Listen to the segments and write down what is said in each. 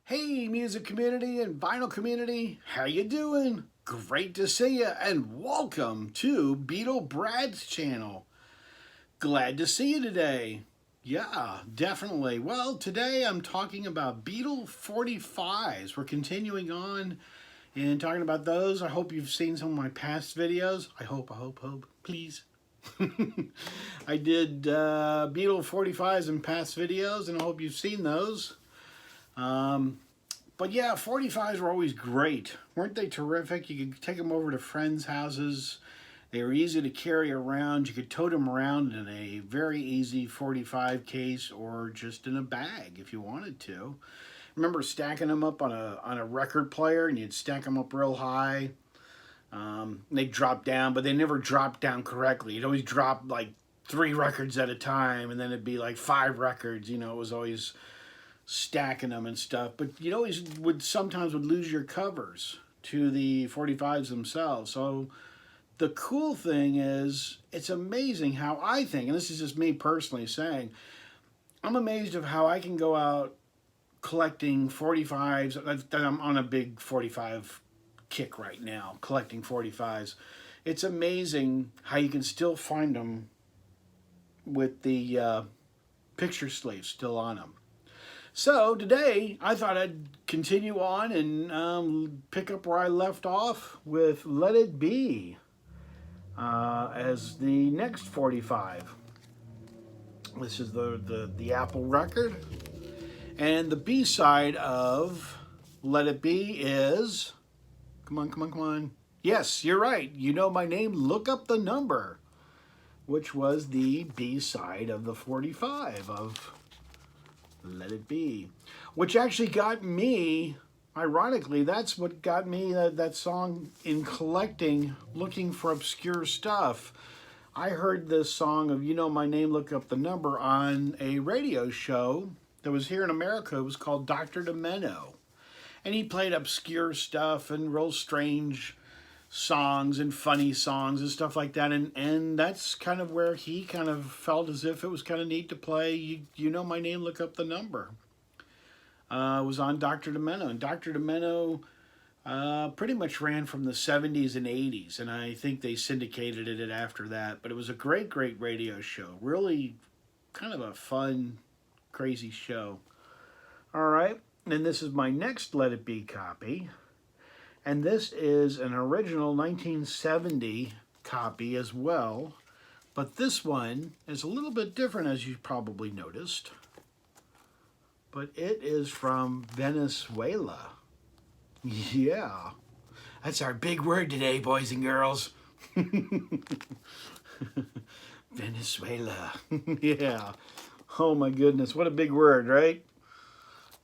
Hey, music community and vinyl community, how you doing? Great to see you, and welcome to Beatle Brad's channel. Glad to see you today. Yeah, definitely. Well, today I'm talking about Beatle 45s. We're continuing on and talking about those. I hope you've seen some of my past videos. I hope, please. I did Beatle 45s in past videos, and I hope you've seen those. But yeah, 45s were always great. Weren't they terrific? You could take them over to friends' houses. They were easy to carry around. You could tote them around in a very easy 45 case or just in a bag if you wanted to. Remember stacking them up on a record player, and you'd stack them up real high. They'd drop down, but they never dropped down correctly. You'd always drop like 3 records at a time, and then it'd be like 5 records. You know, it was always stacking them and stuff, but you always sometimes would lose your covers to the 45s themselves. So the cool thing is, it's amazing how I think, and this is just me personally saying, I'm amazed of how I can go out collecting 45s. I'm on a big 45 kick right now, collecting 45s. It's amazing how you can still find them with the picture sleeves still on them. So today, I thought I'd continue on and pick up where I left off with Let It Be as the next 45. This is the Apple record. And the B-side of Let It Be is, come on. Yes, you're right. You know my name, Look Up the Number, which was the B-side of the 45 of Let It Be, which actually got me, ironically, that's what got me that song in collecting, looking for obscure stuff. I heard this song of You Know My Name, Look Up the Number on a radio show that was here in America. It was called Dr. Demeno. And he played obscure stuff and real strange songs and funny songs and stuff like that, and that's kind of where he kind of felt as if it was kind of neat to play You Know My Name, Look Up the Number. It was on Dr. Demeno, and Dr. Demeno pretty much ran from the 70s and 80s, and I think they syndicated it after that, but it was a great radio show. Really kind of a fun, crazy show. All right, and this is my next Let It Be copy. And this is an original 1970 copy as well. But this one is a little bit different, as you probably noticed. But it is from Venezuela. Yeah. That's our big word today, boys and girls. Venezuela. Yeah. Oh my goodness. What a big word, right?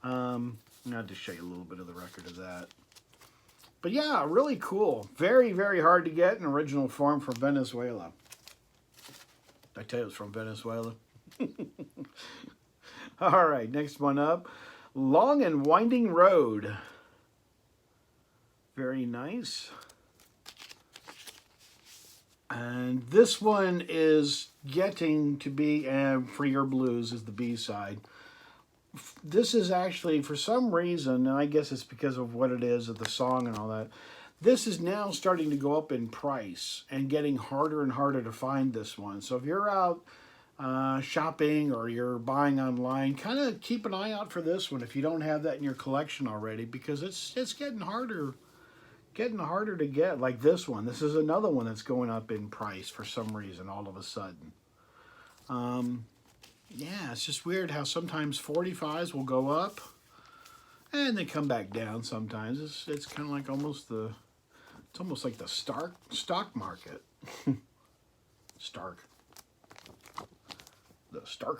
I'll just show you a little bit of the record of that. But yeah, really cool. Very hard to get in original form from Venezuela. Did I tell you it was from Venezuela? All right, next one up. Long and Winding Road. Very nice. And this one is getting to be, For Your Blues is the B-side. This is actually, for some reason, and I guess it's because of what it is of the song and all that, this is now starting to go up in price and getting harder and harder to find this one. So if you're out shopping or you're buying online, kind of keep an eye out for this one if you don't have that in your collection already, because it's getting harder to get. Like this one. This is another one that's going up in price for some reason all of a sudden. Yeah, it's just weird how sometimes 45s will go up and they come back down sometimes. It's kind of like it's almost like the stock market. The Stark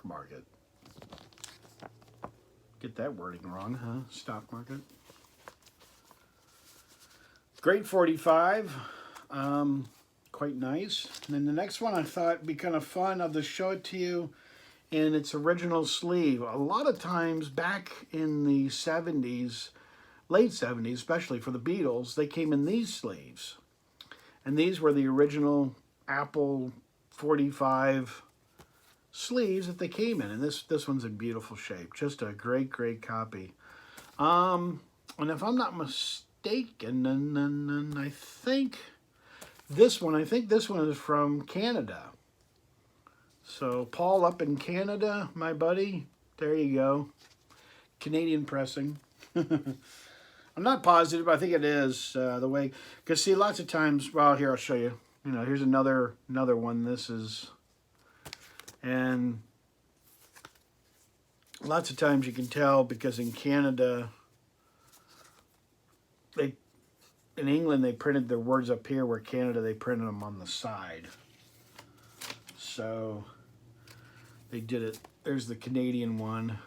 market. Get that wording wrong, huh? Stock market. Great 45. Quite nice. And then the next one I thought would be kind of fun. I'll just show it to you in its original sleeve. A lot of times back in the 70s, late 70s, especially for the Beatles, they came in these sleeves. And these were the original Apple 45 sleeves that they came in. And this one's in beautiful shape. Just a great copy And if I'm not mistaken, then I think this one, is from Canada. So Paul up in Canada, my buddy, there you go. Canadian pressing. I'm not positive, but I think it is the way, because see, lots of times, well, here, I'll show you. You know, here's another one. This is, and lots of times you can tell because in Canada, in England, they printed their words up here, where Canada, they printed them on the side. So they did it. There's the Canadian one,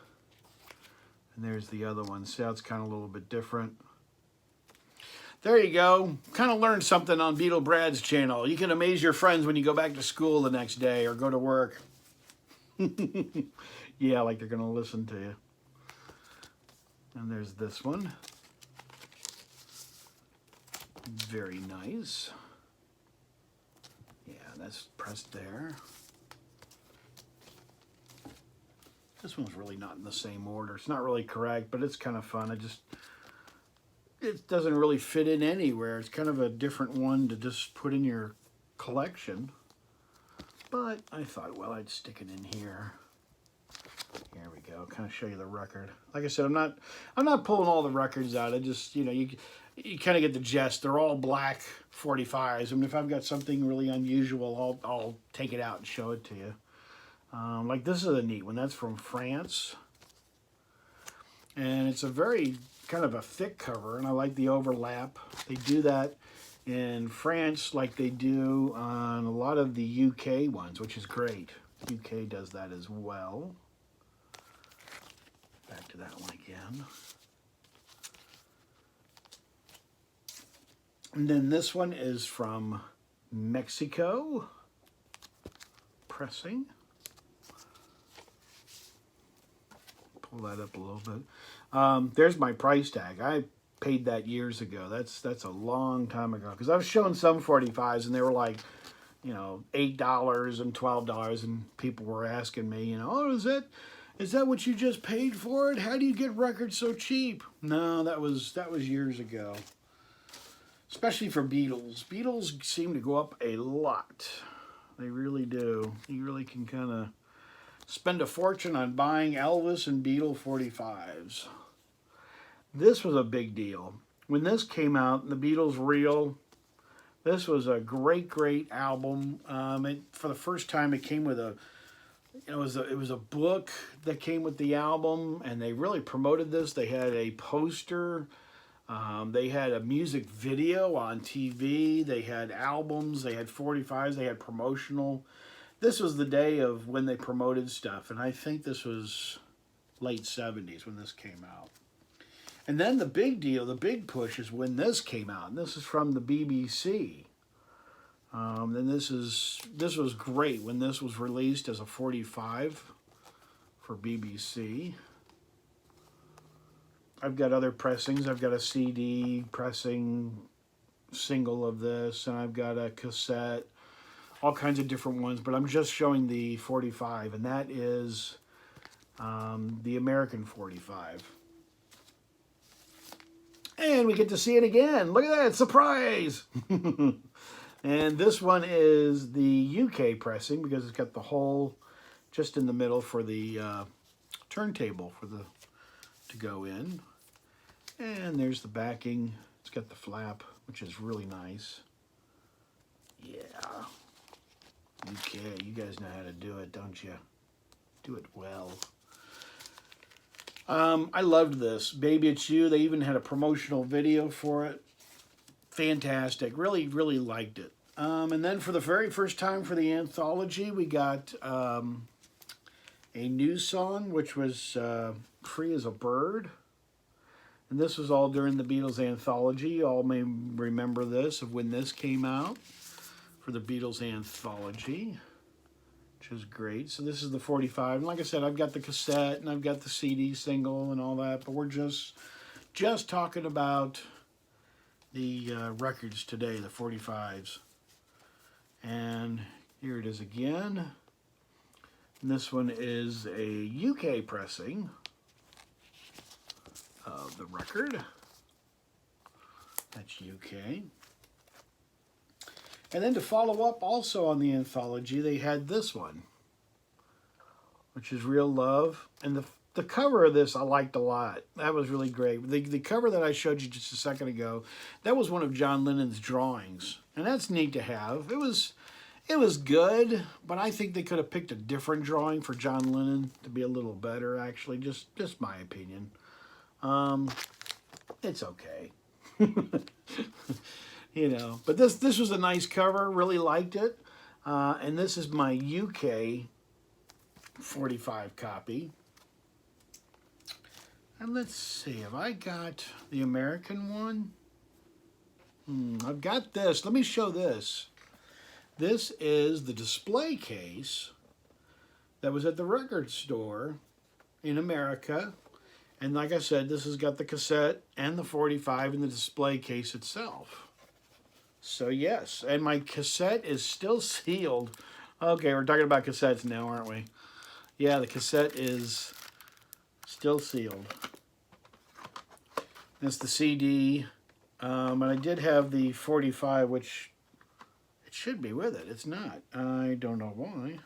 and there's the other one. See how it's kind of a little bit different? There you go. Kind of learned something on Beatle Brad's channel. You can amaze your friends when you go back to school the next day or go to work. Yeah, like they're going to listen to you. And there's this one. Very nice. Yeah, that's pressed there. This one's really not in the same order. It's not really correct, but it's kind of fun. It doesn't really fit in anywhere. It's kind of a different one to just put in your collection. But I thought, well, I'd stick it in here. Here we go. Kind of show you the record. Like I said, I'm not pulling all the records out. I just, you know, you kind of get the gist. They're all black 45s. I mean, if I've got something really unusual, I'll take it out and show it to you. Like this is a neat one. That's from France. And it's a very kind of a thick cover, and I like the overlap. They do that in France like they do on a lot of the UK ones, which is great. UK does that as well. Back to that one again. And then this one is from Mexico. Pressing. Pull that up a little bit. There's my price tag. I paid that years ago. That's a long time ago. Because I was showing some 45s and they were like, you know, $8 and $12, and people were asking me, you know, oh, is that what you just paid for it? How do you get records so cheap? No, that was years ago. Especially for Beatles. Beatles seem to go up a lot. They really do. You really can kind of spend a fortune on buying Elvis and Beatle 45s. This was a big deal. When this came out, the Beatles Real, this was a great, great album. For the first time, it came with it was a book that came with the album, and they really promoted this. They had a poster. They had a music video on TV. They had albums. They had 45s. They had promotional. This was the day of when they promoted stuff, and I think this was late 70s when this came out. And then the big deal, the big push is when this came out, and this is from the BBC. And this was great when this was released as a 45 for BBC. I've got other pressings. I've got a CD pressing single of this, and I've got a cassette, all kinds of different ones, but I'm just showing the 45, and that is the American 45. And we get to see it again. Look at that, surprise! And this one is the UK pressing because it's got the hole just in the middle for the turntable to go in. And there's the backing. It's got the flap, which is really nice. Yeah. UK, you guys know how to do it, don't you? Do it well. I loved this. Baby It's You. They even had a promotional video for it. Fantastic. Really, really liked it. And then for the very first time for the anthology, we got a new song, which was Free as a Bird. And this was all during the Beatles anthology. You all may remember this, of when this came out for the Beatles anthology, which is great. So this is the 45. And like I said, I've got the cassette and I've got the CD single and all that, but we're just talking about the records today, the 45s. And here it is again. And this one is a UK pressing of the record. That's UK. And then to follow up also on the anthology, they had this one, which is Real Love. And the cover of this I liked a lot. That was really great. The cover that I showed you just a second ago, that was one of John Lennon's drawings. And that's neat to have. It was good, but I think they could have picked a different drawing for John Lennon to be a little better, actually. Just my opinion. It's okay. You know, but this was a nice cover. Really liked it. And this is my UK 45 copy. And let's see, have I got the American one? I've got this. Let me show this. This is the display case that was at the record store in America. And like I said, this has got the cassette and the 45 in the display case itself. So yes, and my cassette is still sealed. Okay, we're talking about cassettes now, aren't we? Yeah, the cassette is still sealed. That's the CD. And I did have the 45, which it should be with it. It's not. I don't know why.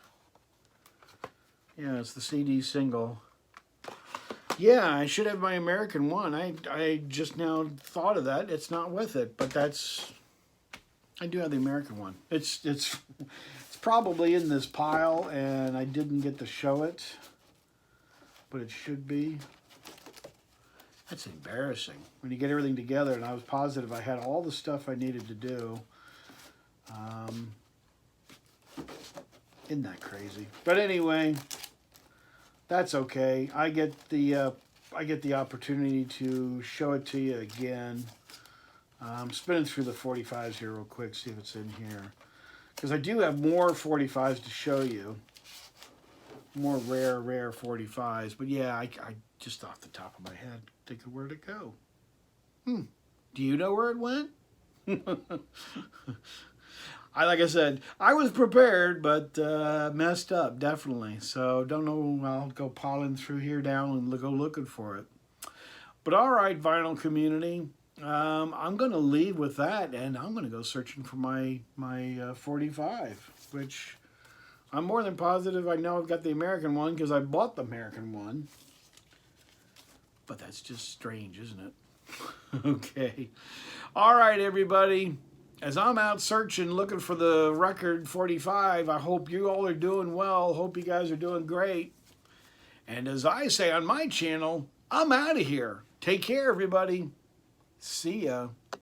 Yeah, it's the CD single. Yeah, I should have my American one. I just now thought of that. It's not with it, but that's... I do have the American one. It's probably in this pile, and I didn't get to show it, but it should be. That's embarrassing when you get everything together, and I was positive I had all the stuff I needed to do. Isn't that crazy? But anyway, that's okay. I get the opportunity to show it to you again. I'm spinning through the 45s here real quick, see if it's in here. Because I do have more 45s to show you. More rare 45s. But yeah, I just off the top of my head think of where to go. Do you know where it went? Like I said, I was prepared, but messed up, definitely. So don't know, I'll go piling through here down and go looking for it. But all right, vinyl community. I'm going to leave with that, and I'm going to go searching for my 45, which I'm more than positive I know I've got the American one because I bought the American one. But that's just strange, isn't it? Okay. All right, everybody. As I'm out searching, looking for the record 45, I hope you all are doing well. Hope you guys are doing great. And as I say on my channel, I'm out of here. Take care, everybody. See ya.